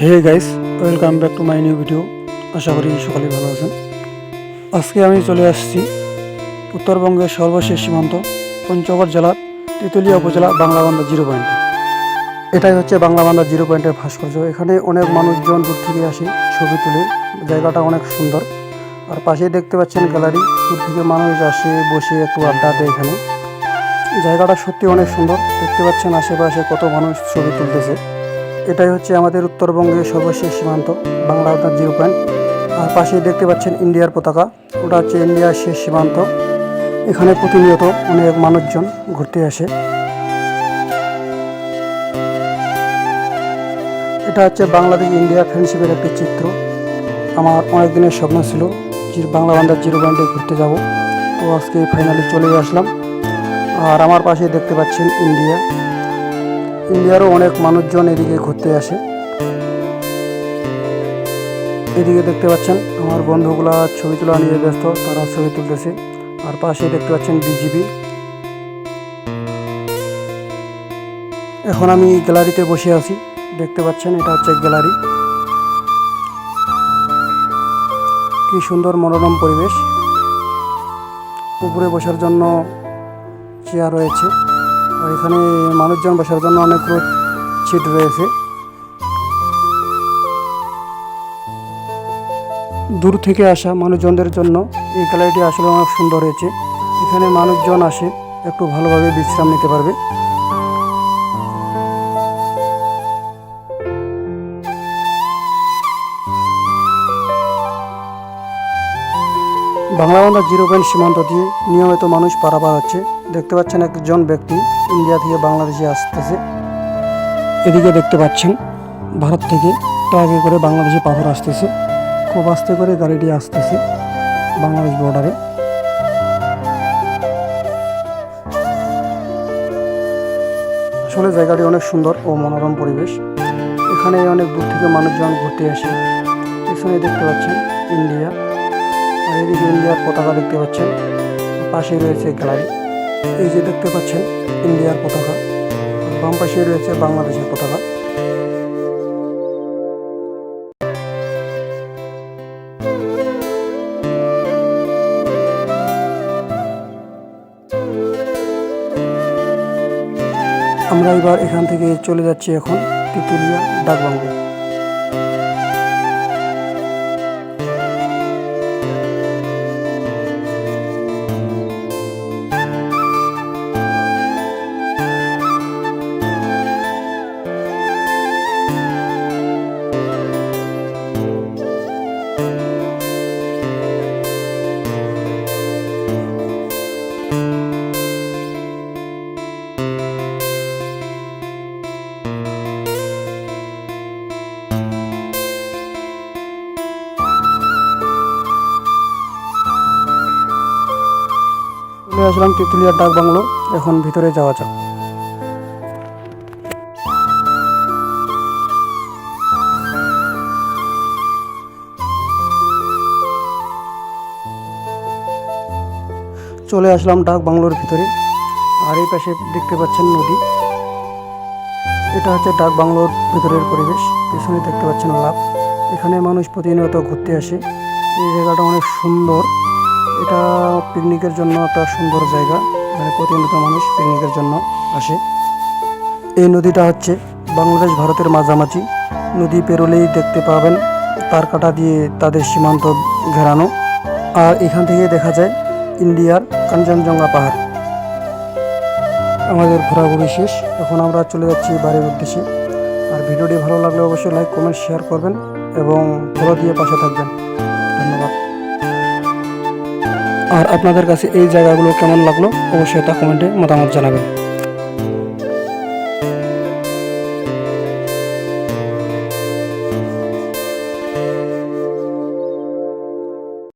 Hey guys, welcome back to my new video. আশা করি সকালে ভালো আছেন। আজকে আমি চলে আসছি উত্তরবঙ্গের সর্বশেষ সীমান্ত পঞ্চগড় জেলার তেঁতুলিয়া উপজেলা বাংলাবান্ধা জিরো পয়েন্টে। এটাই হচ্ছে বাংলাবান্ধা জিরো পয়েন্টের ভাস্কর্য। এখানে অনেক মানুষজন দূর থেকে আসে ছবি তুলে। জায়গাটা অনেক সুন্দর। আর পাশেই দেখতে পাচ্ছেন গ্যালারি। দূর থেকে মানুষ আসে, বসে একটু আড্ডা দেয় এখানে। জায়গাটা সত্যি অনেক সুন্দর। দেখতে পাচ্ছেন আশেপাশে কত মানুষ ছবি তুলতেছে। এটাই হচ্ছে আমাদের উত্তরবঙ্গের সর্বশেষ সীমান্ত বাংলাবান্ধা জিরো পয়েন্ট। আর পাশেই দেখতে পাচ্ছেন ইন্ডিয়ার পতাকা, ওটা হচ্ছে ইন্ডিয়ার শেষ সীমান্ত। এখানে প্রতিনিয়ত অনেক মানুষজন ঘুরতে আসে। এটা হচ্ছে বাংলাদেশ ইন্ডিয়া ফ্রেন্ডশিপের একটি চিত্র। আমার অনেক দিনের স্বপ্ন ছিল বাংলাবান্ধা জিরো পয়েন্টে ঘুরতে যাব, তো আজকে ফাইনালি চলে আসলাম। আর আমার পাশে দেখতে পাচ্ছেন ইন্ডিয়ারও অনেক মানুষজন এদিকে ঘুরতে আসে। এদিকে দেখতে পাচ্ছেন আমার বন্ধুগুলা ছবি তোলা নিয়ে ব্যস্ত, তারা ছবি তুলতেছে। আর পাশে দেখতে পাচ্ছেন বিজিবি। এখন আমি গ্যালারিতে বসে আছি। দেখতে পাচ্ছেন এটা হচ্ছে গ্যালারি। কি সুন্দর মনোরম পরিবেশ। উপরে বসার জন্য চেয়ার রয়েছে, আর এখানে মানুষজন বসার জন্য অনেকগুলো সিট রয়েছে। দূর থেকে আসা মানুষজনদের জন্য এই গ্যালারিটি আসলে অনেক সুন্দর হয়েছে। এখানে মানুষজন আসে একটু ভালোভাবে বিশ্রাম নিতে পারবে। বাংলাবান্ধা জিরো পয়েন্ট সীমান্ত দিয়ে নিয়মিত মানুষ পারাপার হচ্ছে। দেখতে পাচ্ছেন একজন ব্যক্তি ইন্ডিয়া থেকে বাংলাদেশে আসতেছে। এদিকে দেখতে পাচ্ছেন ভারত থেকে ট্রাকে করে বাংলাদেশে পাথর আসতেছে। খুব আস্তে করে গাড়িটি আসতেছে বাংলাদেশ বর্ডারে। আসলে জায়গাটি অনেক সুন্দর ও মনোরম পরিবেশ। এখানে অনেক দূর থেকে মানুষজন ঘুরতে আসে। পিছনে দেখতে পাচ্ছেন ইন্ডিয়া, আর এদিকে ইন্ডিয়ার পতাকা দেখতে পাচ্ছেন। পাশে রয়েছে গ্যালারি। এই যে দেখতে পাচ্ছেন ইন্ডিয়ার পতাকা, বাম পাশে রয়েছে বাংলাদেশের পতাকা। আমরা এবার এখান থেকে চলে যাচ্ছি এখন তেঁতুলিয়া ডাকবাংলো। চলে আসলাম তেঁতুলিয়ার ডাকবাংলো। এখন ভিতরে যাওয়া যাক। চলে আসলাম ডাকবাংলোর ভিতরে। আর এই পাশে দেখতে পাচ্ছেন নদী। এটা হচ্ছে ডাকবাংলোর ভিতরের পরিবেশ। পেছনে দেখতে পাচ্ছেন লাভ। এখানে মানুষ প্রতিনিয়ত ঘুরতে আসে। এই জায়গাটা অনেক সুন্দর। এটা পিকনিকের জন্য একটা সুন্দর জায়গা, এখানে প্রতিনিয়ত মানুষ পিকনিকের জন্য আসে। এই নদীটা হচ্ছে বাংলাদেশ ভারতের মাঝামাঝি। নদী পেরোলেই দেখতে পাবেন তার কাটা দিয়ে তাদের সীমান্ত ঘেরানো। আর এখান থেকে দেখা যায় ইন্ডিয়ার কাঞ্চনজঙ্ঘা পাহাড়। আমাদের ঘোরাঘুরি শেষ। এখন আমরা চলে যাচ্ছি বাড়ির উদ্দেশ্যে। আর ভিডিওটি ভালো লাগলে অবশ্যই লাইক, কমেন্ট, শেয়ার করবেন এবং ফলো দিয়ে পাশে থাকবেন। ধন্যবাদ। আর আপনাদের কাছে এই জায়গাগুলো কেমন লাগলো অবশ্যই তা কমেন্টে মতামত জানাবেন।